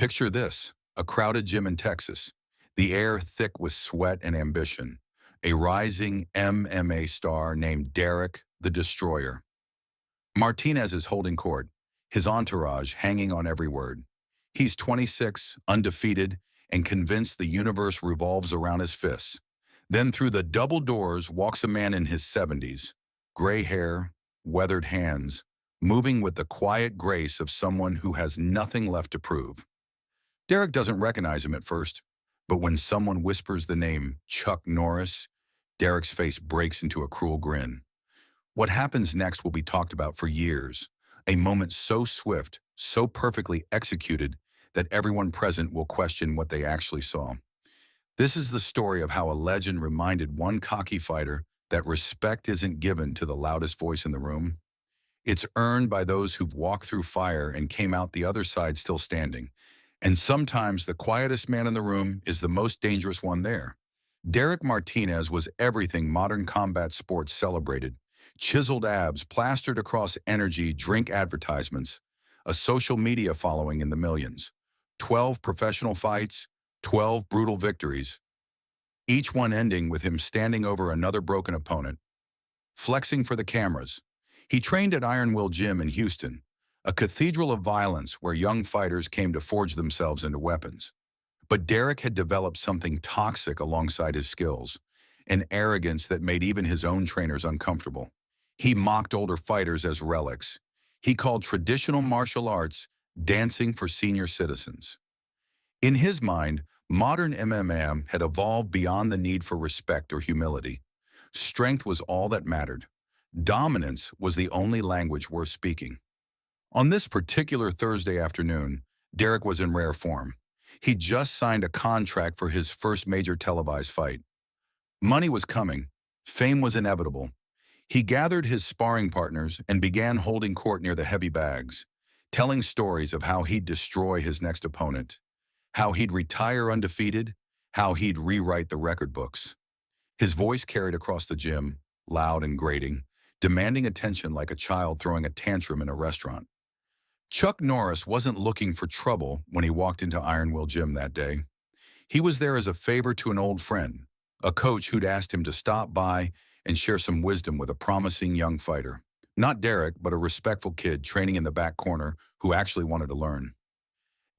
Picture this, a crowded gym in Texas, the air thick with sweat and ambition, a rising MMA star named Derek the Destroyer. Martinez is holding court, his entourage hanging on every word. He's 26, undefeated, and convinced the universe revolves around his fists. Then through the double doors walks a man in his 70s, gray hair, weathered hands, moving with the quiet grace of someone who has nothing left to prove. Derek doesn't recognize him at first, but when someone whispers the name Chuck Norris, Derek's face breaks into a cruel grin. What happens next will be talked about for years, a moment so swift, so perfectly executed, that everyone present will question what they actually saw. This is the story of how a legend reminded one cocky fighter that respect isn't given to the loudest voice in the room. It's earned by those who've walked through fire and came out the other side still standing. And sometimes the quietest man in the room is the most dangerous one there. Derek Martinez was everything modern combat sports celebrated. Chiseled abs plastered across energy drink advertisements, a social media following in the millions, 12 professional fights, 12 brutal victories, each one ending with him standing over another broken opponent, flexing for the cameras. He trained at Iron Will Gym in Houston, a cathedral of violence where young fighters came to forge themselves into weapons. But Derek had developed something toxic alongside his skills, an arrogance that made even his own trainers uncomfortable. He mocked older fighters as relics. He called traditional martial arts dancing for senior citizens. In his mind, modern MMA had evolved beyond the need for respect or humility. Strength was all that mattered. Dominance was the only language worth speaking. On this particular Thursday afternoon, Derek was in rare form. He'd just signed a contract for his first major televised fight. Money was coming. Fame was inevitable. He gathered his sparring partners and began holding court near the heavy bags, telling stories of how he'd destroy his next opponent, how he'd retire undefeated, how he'd rewrite the record books. His voice carried across the gym, loud and grating, demanding attention like a child throwing a tantrum in a restaurant. Chuck Norris wasn't looking for trouble when he walked into Iron Will Gym that day. He was there as a favor to an old friend, a coach who'd asked him to stop by and share some wisdom with a promising young fighter. Not Derek, but a respectful kid training in the back corner who actually wanted to learn.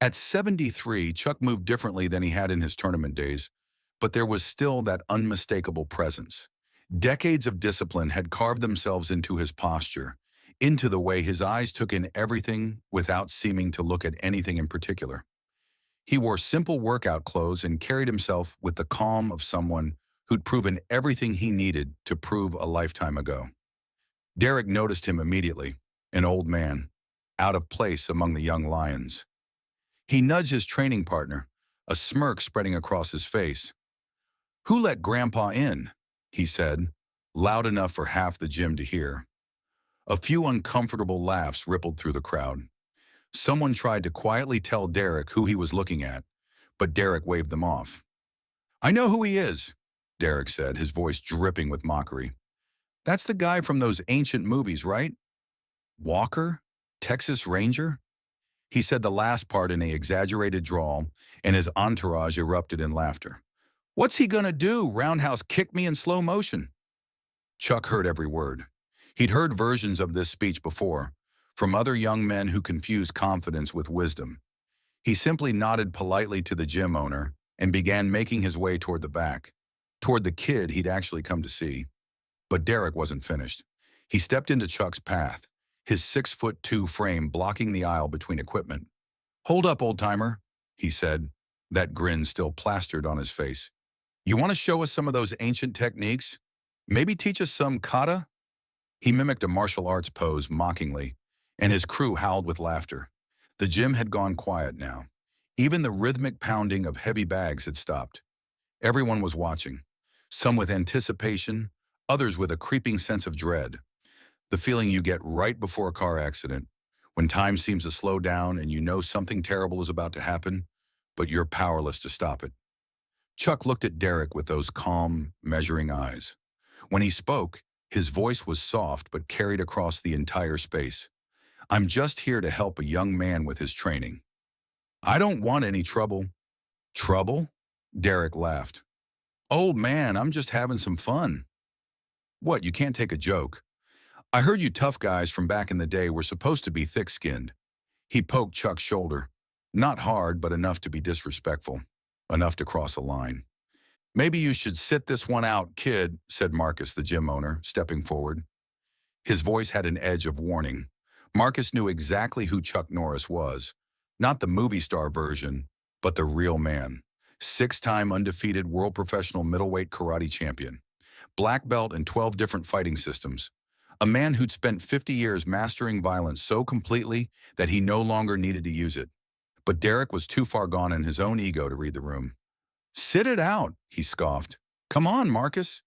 At 73, Chuck moved differently than he had in his tournament days, but there was still that unmistakable presence. Decades of discipline had carved themselves into his posture, into the way his eyes took in everything without seeming to look at anything in particular. He wore simple workout clothes and carried himself with the calm of someone who'd proven everything he needed to prove a lifetime ago. Derek noticed him immediately, an old man, out of place among the young lions. He nudged his training partner, a smirk spreading across his face. "Who let Grandpa in?" he said, loud enough for half the gym to hear. A few uncomfortable laughs rippled through the crowd. Someone tried to quietly tell Derek who he was looking at, but Derek waved them off. "I know who he is," Derek said, his voice dripping with mockery. "That's the guy from those ancient movies, right? Walker? Texas Ranger?" He said the last part in an exaggerated drawl, and his entourage erupted in laughter. "What's he gonna do, roundhouse kick me in slow motion?" Chuck heard every word. He'd heard versions of this speech before, from other young men who confused confidence with wisdom. He simply nodded politely to the gym owner and began making his way toward the back, toward the kid he'd actually come to see. But Derek wasn't finished. He stepped into Chuck's path, his 6'2" frame blocking the aisle between equipment. "Hold up, old-timer," he said, that grin still plastered on his face. "You want to show us some of those ancient techniques? Maybe teach us some kata?" He mimicked a martial arts pose mockingly, and his crew howled with laughter. The gym had gone quiet now. Even the rhythmic pounding of heavy bags had stopped. Everyone was watching, some with anticipation, others with a creeping sense of dread. The feeling you get right before a car accident, when time seems to slow down and you know something terrible is about to happen, but you're powerless to stop it. Chuck looked at Derek with those calm, measuring eyes. When he spoke, his voice was soft but carried across the entire space. "I'm just here to help a young man with his training. I don't want any trouble. Trouble? Derek laughed. Old man, I'm just having some fun. What, you can't take a joke? I heard you tough guys from back in the day were supposed to be thick-skinned. He poked Chuck's shoulder. Not hard, but enough to be disrespectful. Enough to cross a line. Maybe you should sit this one out, kid, said Marcus, the gym owner, stepping forward. His voice had an edge of warning. Marcus knew exactly who Chuck Norris was. Not the movie star version, but the real man. Six-time undefeated world professional middleweight karate champion. Black belt in 12 different fighting systems. A man who'd spent 50 years mastering violence so completely that he no longer needed to use it. But Derek was too far gone in his own ego to read the room. Sit it out, he scoffed. Come on, Marcus.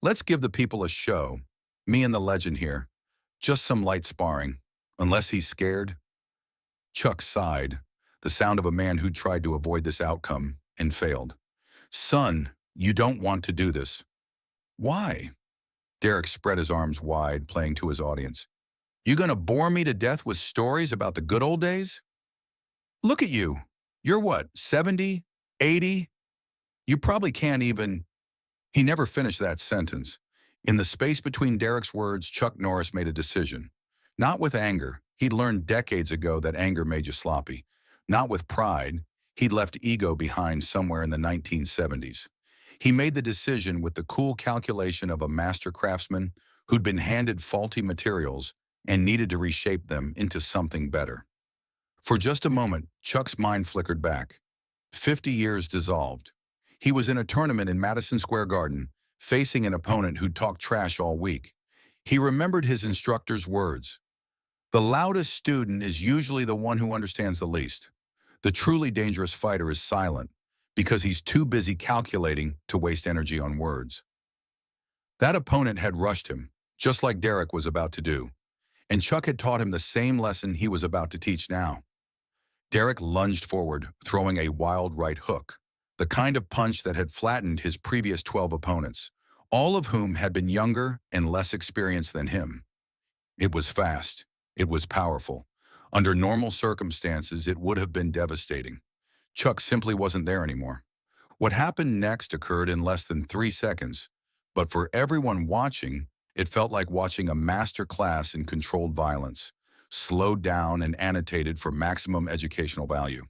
Let's give the people a show. Me and the legend here. Just some light sparring. Unless he's scared. Chuck sighed, the sound of a man who'd tried to avoid this outcome and failed. Son, you don't want to do this. Why? Derek spread his arms wide, playing to his audience. You gonna bore me to death with stories about the good old days? Look at you. You're what, 70? 80? You probably can't even... He never finished that sentence. In the space between Derek's words, Chuck Norris made a decision. Not with anger. He'd learned decades ago that anger made you sloppy. Not with pride. He'd left ego behind somewhere in the 1970s. He made the decision with the cool calculation of a master craftsman who'd been handed faulty materials and needed to reshape them into something better. For just a moment, Chuck's mind flickered back. 50 years dissolved. He was in a tournament in Madison Square Garden, facing an opponent who'd talked trash all week. He remembered his instructor's words. The loudest student is usually the one who understands the least. The truly dangerous fighter is silent because he's too busy calculating to waste energy on words. That opponent had rushed him, just like Derek was about to do, and Chuck had taught him the same lesson he was about to teach now. Derek lunged forward, throwing a wild right hook, the kind of punch that had flattened his previous 12 opponents, all of whom had been younger and less experienced than him. It was fast. It was powerful. Under normal circumstances, it would have been devastating. Chuck simply wasn't there anymore. What happened next occurred in less than 3 seconds, but for everyone watching, it felt like watching a master class in controlled violence, slowed down and annotated for maximum educational value.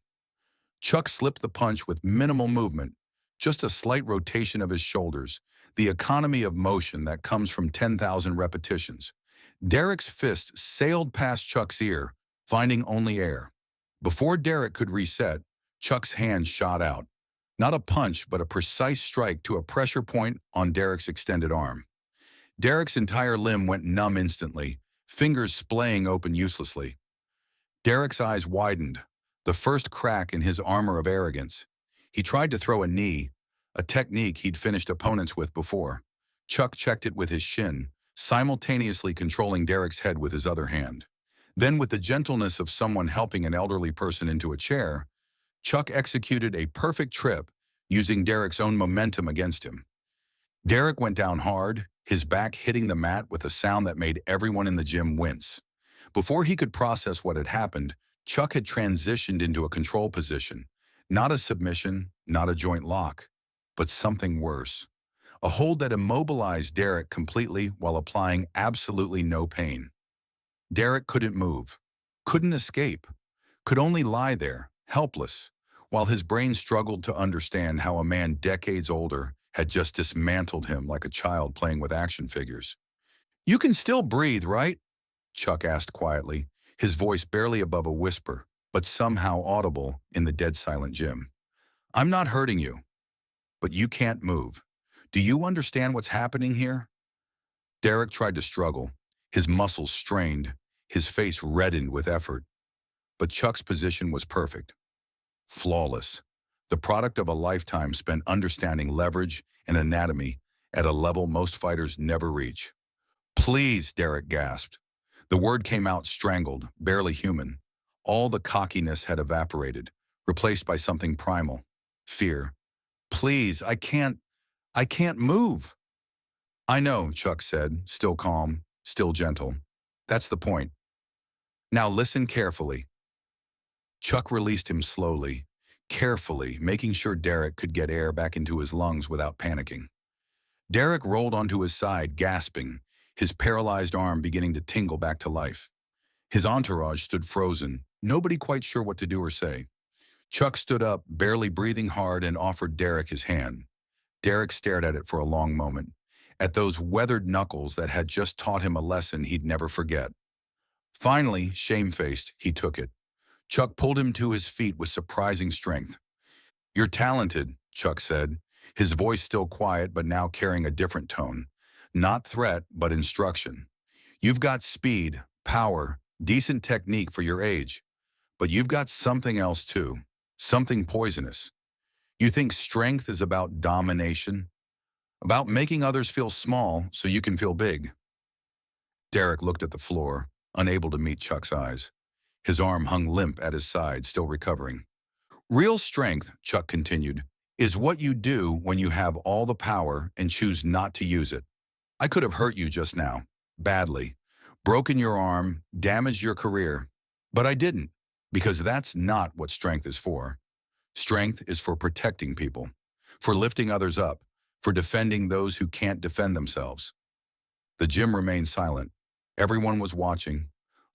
Chuck slipped the punch with minimal movement, just a slight rotation of his shoulders, the economy of motion that comes from 10,000 repetitions. Derek's fist sailed past Chuck's ear, finding only air. Before Derek could reset, Chuck's hand shot out. Not a punch, but a precise strike to a pressure point on Derek's extended arm. Derek's entire limb went numb instantly, fingers splaying open uselessly. Derek's eyes widened, the first crack in his armor of arrogance. He tried to throw a knee, a technique he'd finished opponents with before. Chuck checked it with his shin, simultaneously controlling Derek's head with his other hand. Then, with the gentleness of someone helping an elderly person into a chair, Chuck executed a perfect trip using Derek's own momentum against him. Derek went down hard, his back hitting the mat with a sound that made everyone in the gym wince. Before he could process what had happened, Chuck had transitioned into a control position. Not a submission, not a joint lock, but something worse. A hold that immobilized Derek completely while applying absolutely no pain. Derek couldn't move, couldn't escape, could only lie there, helpless, while his brain struggled to understand how a man decades older had just dismantled him like a child playing with action figures. "You can still breathe, right?" Chuck asked quietly, his voice barely above a whisper, but somehow audible in the dead-silent gym. "I'm not hurting you, but you can't move. Do you understand what's happening here?" Derek tried to struggle, his muscles strained, his face reddened with effort. But Chuck's position was perfect. Flawless. The product of a lifetime spent understanding leverage and anatomy at a level most fighters never reach. "Please," Derek gasped. The word came out strangled, barely human. All the cockiness had evaporated, replaced by something primal. Fear. "Please, I can't move." "I know," Chuck said, still calm, still gentle. "That's the point. Now listen carefully." Chuck released him slowly, carefully, making sure Derek could get air back into his lungs without panicking. Derek rolled onto his side, gasping, his paralyzed arm beginning to tingle back to life. His entourage stood frozen, nobody quite sure what to do or say. Chuck stood up, barely breathing hard, and offered Derek his hand. Derek stared at it for a long moment, at those weathered knuckles that had just taught him a lesson he'd never forget. Finally, shamefaced, he took it. Chuck pulled him to his feet with surprising strength. "You're talented," Chuck said, his voice still quiet but now carrying a different tone. Not threat, but instruction. "You've got speed, power, decent technique for your age, but you've got something else too, something poisonous. You think strength is about domination, about making others feel small so you can feel big." Derek looked at the floor, unable to meet Chuck's eyes. His arm hung limp at his side, still recovering. "Real strength," Chuck continued, "is what you do when you have all the power and choose not to use it. I could have hurt you just now, badly, broken your arm, damaged your career, but I didn't, because that's not what strength is for. Strength is for protecting people, for lifting others up, for defending those who can't defend themselves." The gym remained silent. Everyone was watching,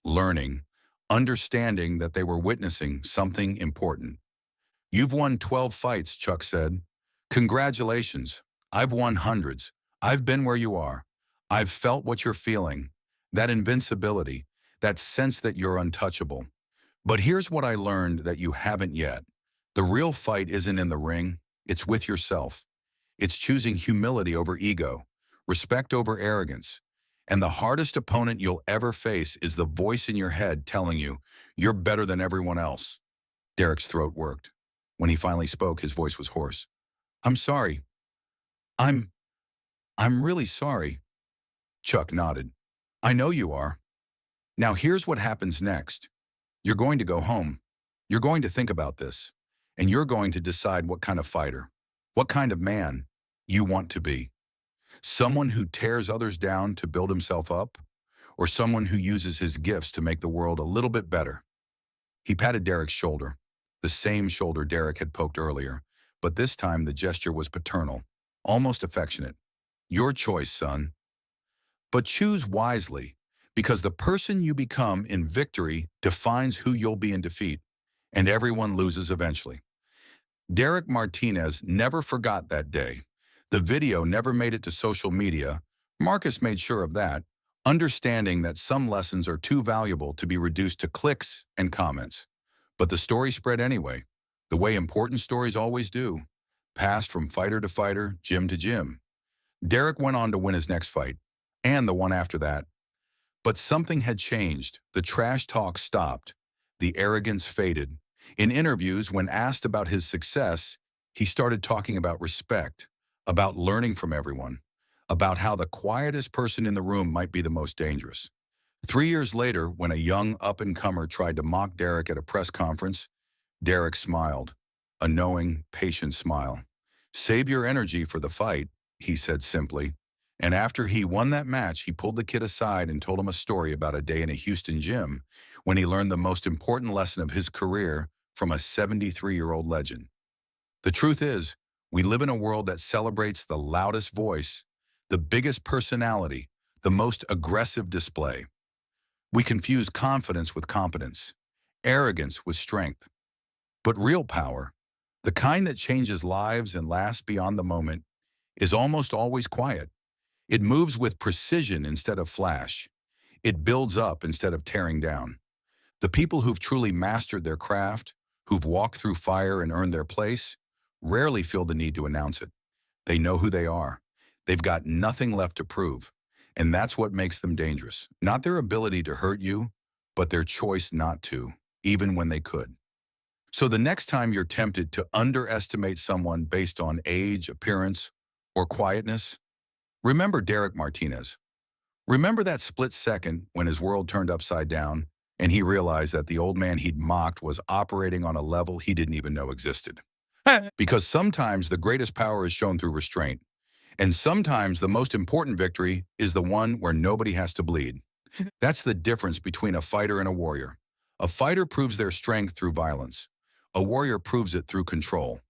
learning, understanding that they were witnessing something important. "You've won 12 fights," Chuck said. "Congratulations. I've won hundreds. I've been where you are. I've felt what you're feeling. That invincibility, that sense that you're untouchable. But here's what I learned that you haven't yet. The real fight isn't in the ring. It's with yourself. It's choosing humility over ego, respect over arrogance. And the hardest opponent you'll ever face is the voice in your head telling you, you're better than everyone else." Derek's throat worked. When he finally spoke, his voice was hoarse. "I'm sorry. I'm, I'm really sorry." Chuck nodded. "I know you are. Now here's what happens next. You're going to go home. You're going to think about this. And you're going to decide what kind of fighter, what kind of man you want to be. Someone who tears others down to build himself up, or someone who uses his gifts to make the world a little bit better." He patted Derek's shoulder, the same shoulder Derek had poked earlier, but this time the gesture was paternal, almost affectionate. "Your choice, son. But choose wisely, because the person you become in victory defines who you'll be in defeat, and everyone loses eventually." Derek Martinez never forgot that day. The video never made it to social media. Marcus made sure of that, understanding that some lessons are too valuable to be reduced to clicks and comments. But the story spread anyway, the way important stories always do, passed from fighter to fighter, gym to gym. Derek went on to win his next fight, and the one after that. But something had changed. The trash talk stopped. The arrogance faded. In interviews, when asked about his success, he started talking about respect, about learning from everyone, about how the quietest person in the room might be the most dangerous. 3 years later, when a young up-and-comer tried to mock Derek at a press conference, Derek smiled, a knowing, patient smile. "Save your energy for the fight," he said simply. And after he won that match, he pulled the kid aside and told him a story about a day in a Houston gym when he learned the most important lesson of his career from a 73-year-old legend. The truth is, we live in a world that celebrates the loudest voice, the biggest personality, the most aggressive display. We confuse confidence with competence, arrogance with strength. But real power, the kind that changes lives and lasts beyond the moment, is almost always quiet. It moves with precision instead of flash. It builds up instead of tearing down. The people who've truly mastered their craft, who've walked through fire and earned their place, rarely feel the need to announce it. They know who they are. They've got nothing left to prove. And that's what makes them dangerous. Not their ability to hurt you, but their choice not to, even when they could. So the next time you're tempted to underestimate someone based on age, appearance, or quietness, remember Derek Martinez. Remember that split second when his world turned upside down and he realized that the old man he'd mocked was operating on a level he didn't even know existed. Because sometimes the greatest power is shown through restraint, and sometimes the most important victory is the one where nobody has to bleed. That's the difference between a fighter and a warrior. A fighter proves their strength through violence. A warrior proves it through control.